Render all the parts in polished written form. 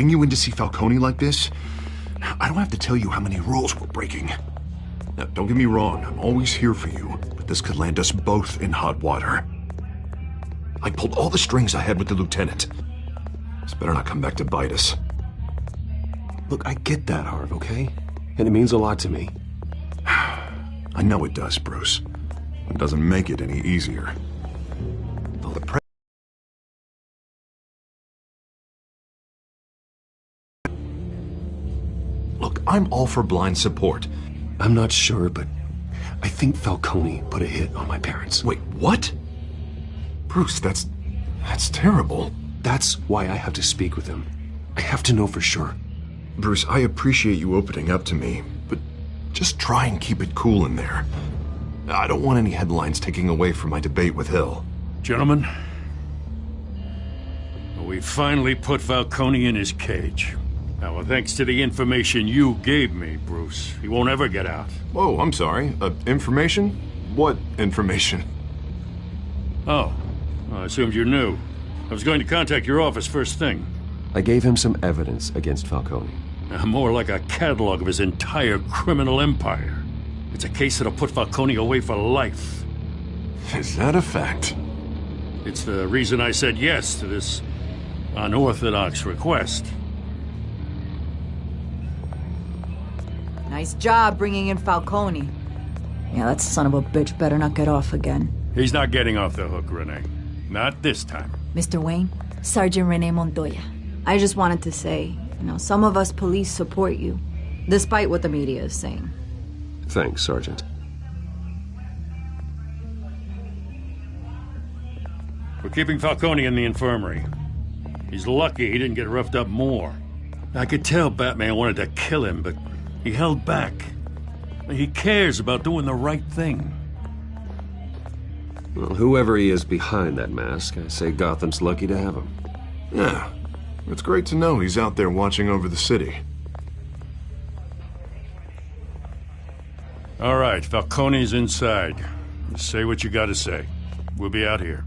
getting you in to see Falcone like this? I don't have to tell you how many rules we're breaking. Now, don't get me wrong, I'm always here for you, but this could land us both in hot water. I pulled all the strings I had with the lieutenant. This better not come back to bite us. Look, I get that, Harv, okay? And it means a lot to me. I know it does, Bruce. It doesn't make it any easier. Though the Look, I'm all for blind support. I'm not sure, but I think Falcone put a hit on my parents. Wait, what? Bruce, that's terrible. That's why I have to speak with him. I have to know for sure. Bruce, I appreciate you opening up to me, but just try and keep it cool in there. I don't want any headlines taking away from my debate with Hill. Gentlemen, we finally put Falcone in his cage. Now, thanks to the information you gave me, Bruce, he won't ever get out. Whoa, I'm sorry. Information? What information? Oh, I assumed you knew. I was going to contact your office first thing. I gave him some evidence against Falcone. More like a catalog of his entire criminal empire. It's a case that'll put Falcone away for life. Is that a fact? It's the reason I said yes to this unorthodox request. Nice job bringing in Falcone. Yeah, that son of a bitch better not get off again. He's not getting off the hook, Renee. Not this time. Mr. Wayne, Sergeant Renee Montoya. I just wanted to say, some of us police support you, despite what the media is saying. Thanks, Sergeant. We're keeping Falcone in the infirmary. He's lucky he didn't get roughed up more. I could tell Batman wanted to kill him, but he held back. He cares about doing the right thing. Well, whoever he is behind that mask, I say Gotham's lucky to have him. Yeah, it's great to know he's out there watching over the city. All right, Falcone's inside. Say what you gotta say. We'll be out here.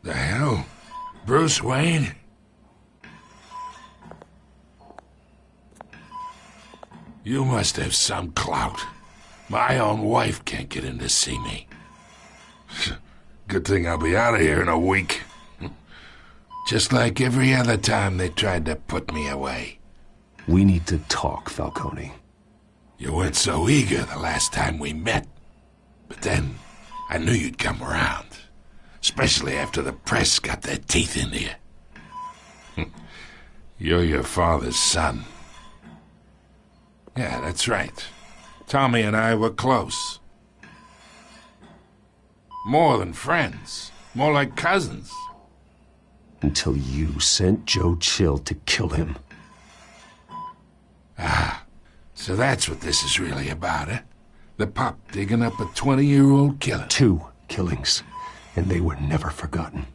The hell? Bruce Wayne? You must have some clout. My own wife can't get in to see me. Good thing I'll be out of here in a week. Just like every other time they tried to put me away. We need to talk, Falcone. You weren't so eager the last time we met. But then, I knew you'd come around. Especially after the press got their teeth into you. You're your father's son. Yeah, that's right. Tommy and I were close. More than friends. More like cousins. Until you sent Joe Chill to kill him. Ah, so that's what this is really about, eh? The pup digging up a 20-year-old killer. 2 killings. And they were never forgotten.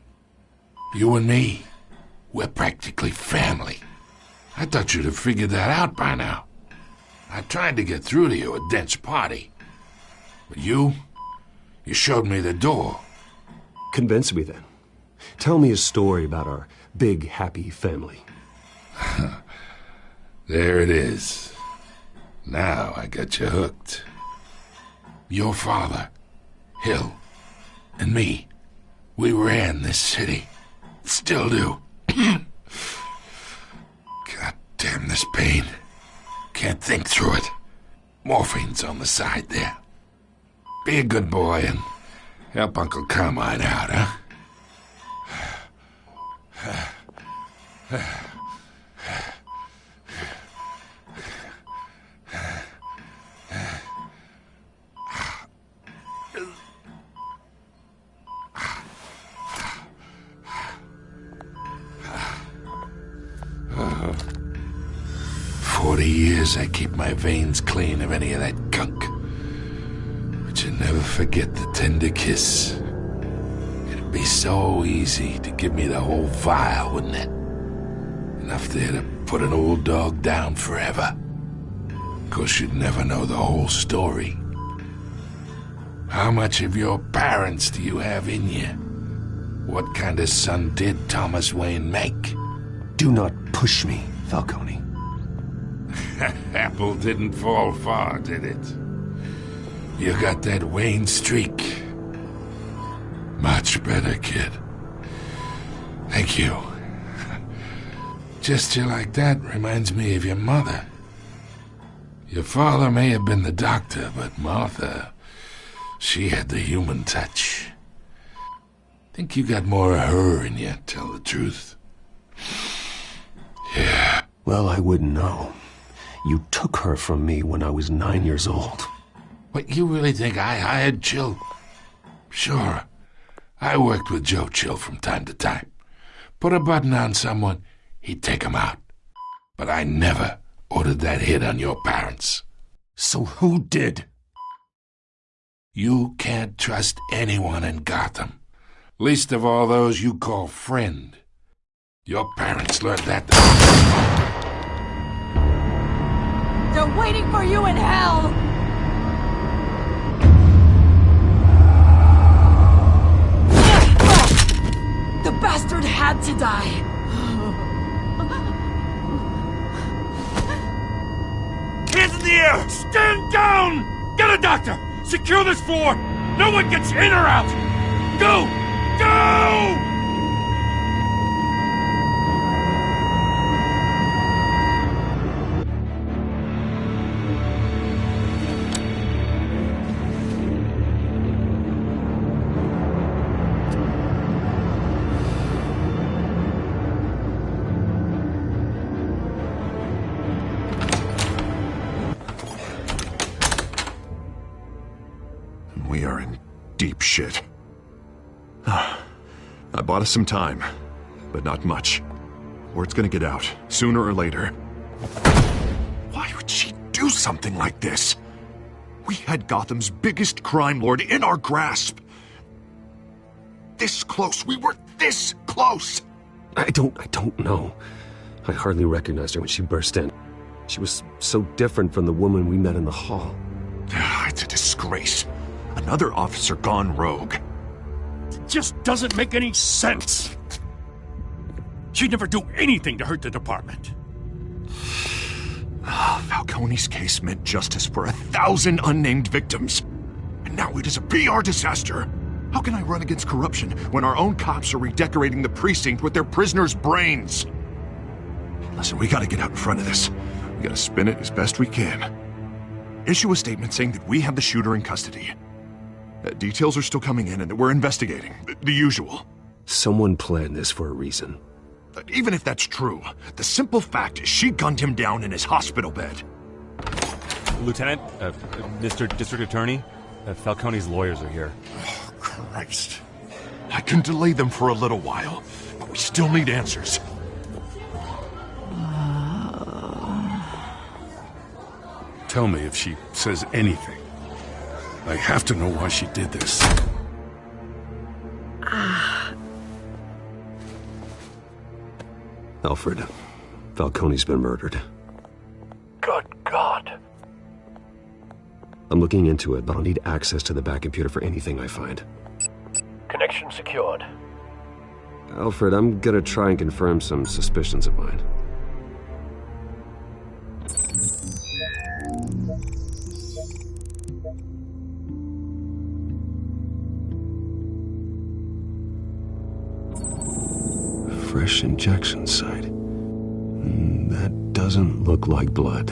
You and me, we're practically family. I thought you'd have figured that out by now. I tried to get through to you at Dent's party. But you showed me the door. Convince me then. Tell me a story about our big, happy family. There it is. Now I got you hooked. Your father, Hill, and me, we ran this city. Still do. God damn this pain. Can't think through it. Morphine's on the side there. Be a good boy and help Uncle Carmine out, huh? years, I keep my veins clean of any of that gunk. But you never forget the tender kiss. It'd be so easy to give me the whole vial, wouldn't it? Enough there to put an old dog down forever. Of course, you'd never know the whole story. How much of your parents do you have in you? What kind of son did Thomas Wayne make? Do not push me, Falcone. Apple didn't fall far, did it? You got that Wayne streak. Much better, kid. Thank you. Gesture like that reminds me of your mother. Your father may have been the doctor, but Martha, she had the human touch. Think you got more of her in you, tell the truth. Yeah. Well, I wouldn't know. You took her from me when I was 9 years old. What, you really think I hired Chill? Sure. I worked with Joe Chill from time to time. Put a button on someone, he'd take him out. But I never ordered that hit on your parents. So who did? You can't trust anyone in Gotham. Least of all those you call friend. Your parents learned that. They're waiting for you in hell! The bastard had to die! Hands in the air! Stand down! Get a doctor! Secure this floor! No one gets in or out! Go! Go! We are in deep shit. I bought us some time, but not much. Word's gonna get out, sooner or later. Why would she do something like this? We had Gotham's biggest crime lord in our grasp. This close. We were this close. I don't know. I hardly recognized her when she burst in. She was so different from the woman we met in the hall. It's a disgrace. Another officer gone rogue. It just doesn't make any sense. She'd never do anything to hurt the department. Falcone's case meant justice for 1,000 unnamed victims. And now it is a PR disaster. How can I run against corruption when our own cops are redecorating the precinct with their prisoners' brains? Listen, we gotta get out in front of this. We gotta spin it as best we can. Issue a statement saying that we have the shooter in custody. Details are still coming in and that we're investigating. The usual. Someone planned this for a reason. Even if that's true, the simple fact is she gunned him down in his hospital bed. Lieutenant, Mr. District Attorney, Falcone's lawyers are here. Oh, Christ. I can delay them for a little while, but we still need answers. Tell me if she says anything. I have to know why she did this. Alfred, Falcone's been murdered. Good God. I'm looking into it, but I'll need access to the back computer for anything I find. Connection secured. Alfred, I'm gonna try and confirm some suspicions of mine. Fresh injection site. That doesn't look like blood.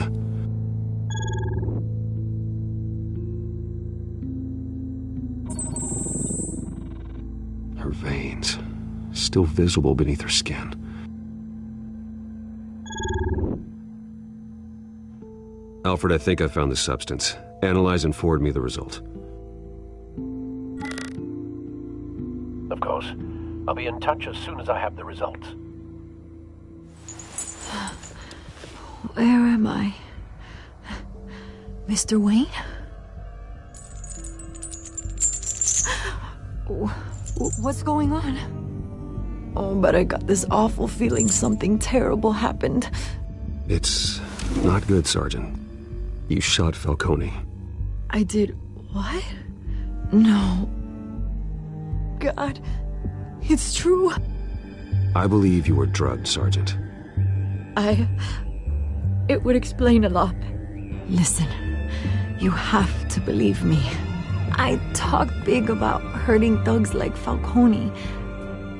Her veins, still visible beneath her skin. Alfred, I think I found the substance. Analyze and forward me the result. Of course. I'll be in touch as soon as I have the results. Where am I? Mr. Wayne? What's going on? Oh, but I got this awful feeling something terrible happened. It's not good, Sergeant. You shot Falcone. I did what? No. God, it's true. I believe you were drugged, Sergeant. It would explain a lot. Listen, you have to believe me. I talk big about hurting thugs like Falcone,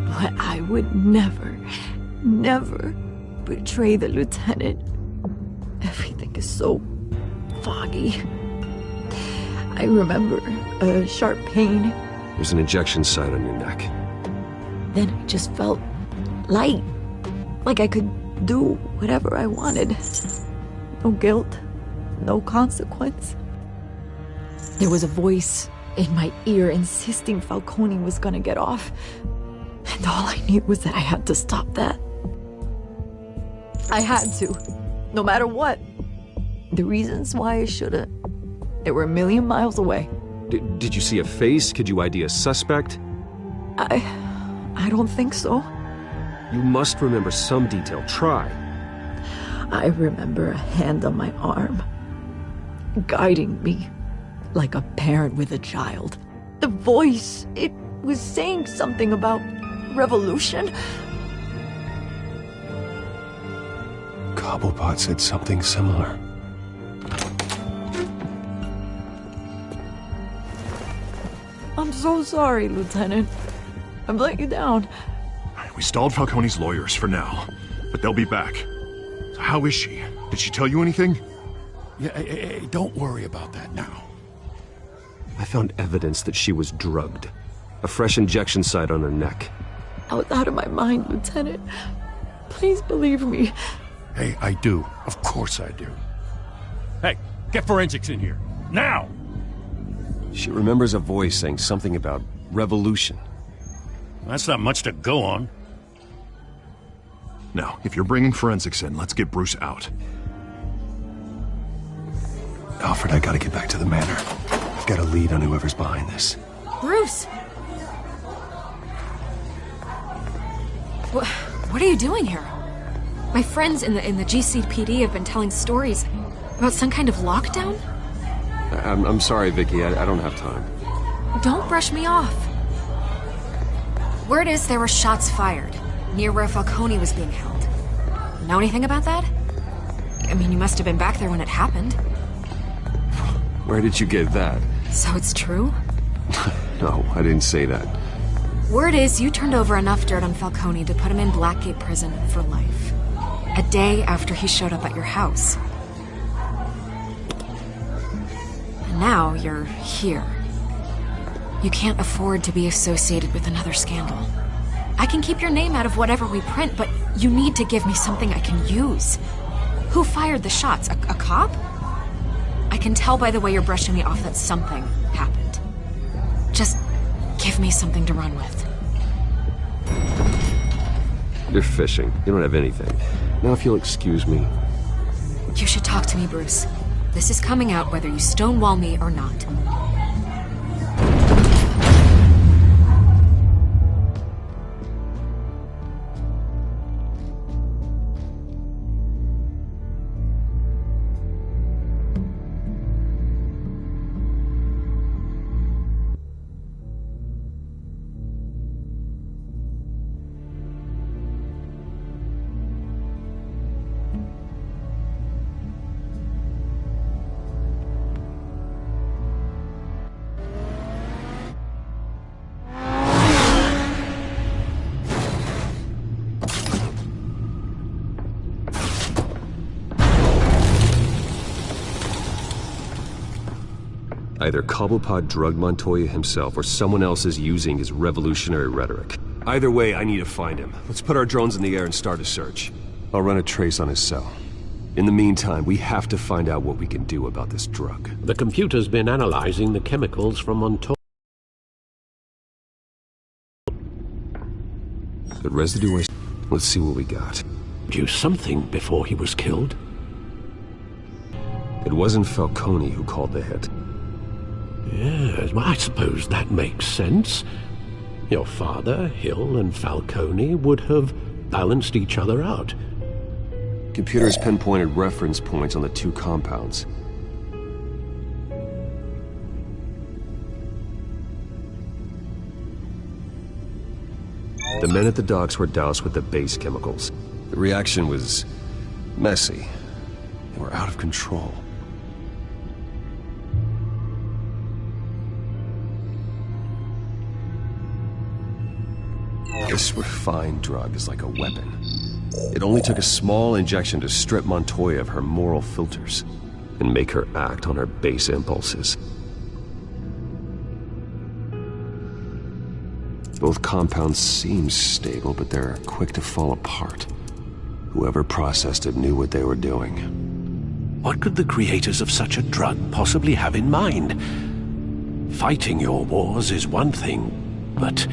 but I would never betray the lieutenant. Everything is so foggy. I remember a sharp pain. There's an injection site on your neck. Then I just felt light, like I could do whatever I wanted. No guilt, no consequence. There was a voice in my ear insisting Falcone was gonna get off. And all I knew was that I had to stop that. I had to, no matter what. The reasons why I shouldn't, they were a million miles away. Did you see a face? Could you ID a suspect? I don't think so. You must remember some detail. Try. I remember a hand on my arm, guiding me like a parent with a child. The voice, it was saying something about revolution. Cobblepot said something similar. I'm so sorry, Lieutenant. I've let you down. We stalled Falcone's lawyers for now, but they'll be back. So how is she? Did she tell you anything? Yeah, hey, don't worry about that now. I found evidence that she was drugged. A fresh injection site on her neck. I was out of my mind, Lieutenant. Please believe me. Hey, I do. Of course I do. Hey, get forensics in here. Now! She remembers a voice saying something about revolution. That's not much to go on. Now, if you're bringing forensics in, let's get Bruce out. Alfred, I gotta get back to the manor. I've got a lead on whoever's behind this. Bruce! What are you doing here? My friends in the GCPD have been telling stories about some kind of lockdown? I'm sorry, Vicky. I don't have time. Don't brush me off. Word is there were shots fired near where Falcone was being held. Know anything about that? I mean, you must have been back there when it happened. Where did you get that? So it's true? No, I didn't say that. Word is you turned over enough dirt on Falcone to put him in Blackgate Prison for life. A day after he showed up at your house. And now you're here. You can't afford to be associated with another scandal. I can keep your name out of whatever we print, but you need to give me something I can use. Who fired the shots? A cop? I can tell by the way you're brushing me off that something happened. Just give me something to run with. You're fishing. You don't have anything. Now if you'll excuse me. You should talk to me, Bruce. This is coming out whether you stonewall me or not. Either Cobblepot drugged Montoya himself or someone else is using his revolutionary rhetoric. Either way, I need to find him. Let's put our drones in the air and start a search. I'll run a trace on his cell. In the meantime, we have to find out what we can do about this drug. The computer's been analyzing the chemicals from Montoya. The residue is... Let's see what we got. Do something before he was killed? It wasn't Falcone who called the hit. Yes, well, I suppose that makes sense. Your father, Hill, and Falcone would have balanced each other out. Computers pinpointed reference points on the two compounds. The men at the docks were doused with the base chemicals. The reaction was messy. They were out of control. This refined drug is like a weapon. It only took a small injection to strip Montoya of her moral filters and make her act on her base impulses. Both compounds seem stable, but they're quick to fall apart. Whoever processed it knew what they were doing. What could the creators of such a drug possibly have in mind? Fighting your wars is one thing, but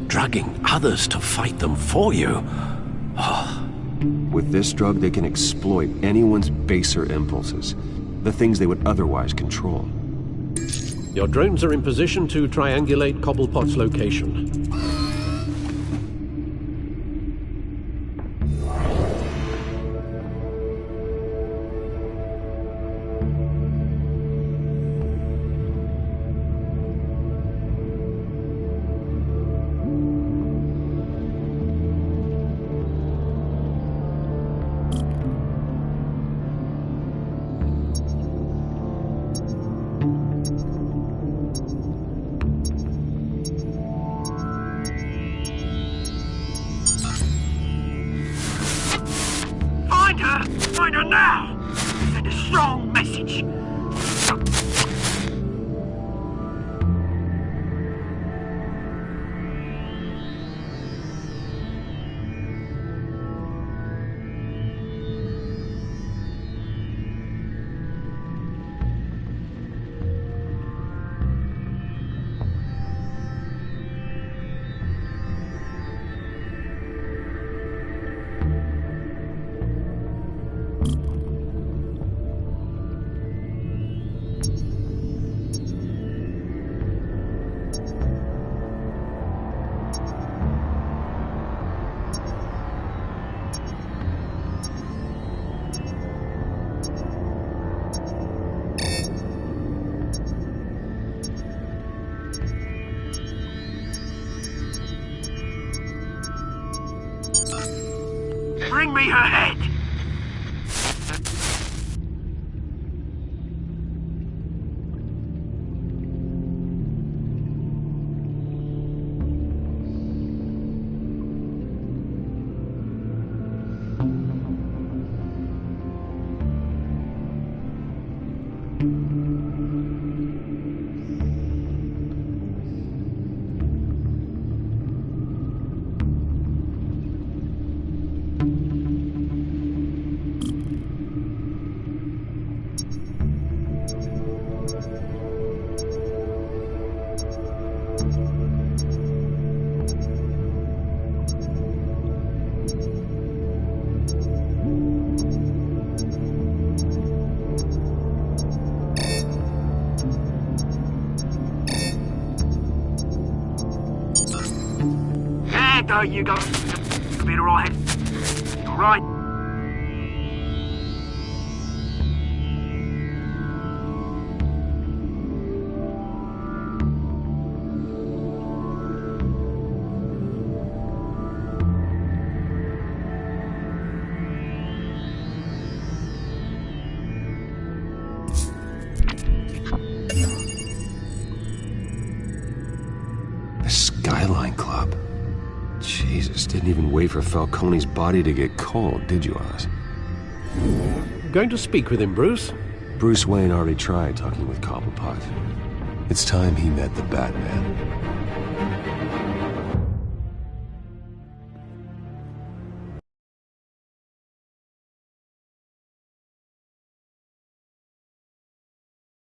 drugging others to fight them for you? With this drug, they can exploit anyone's baser impulses, the things they would otherwise control. Your drones are in position to triangulate Cobblepot's location. Find her now! Send a strong message. Bring me her head! There you go. You'll be alright. Alright. The Skyline Club. Jesus, didn't even wait for Falcone's body to get cold, did you, Oz? Going to speak with him, Bruce? Bruce Wayne already tried talking with Cobblepot. It's time he met the Batman.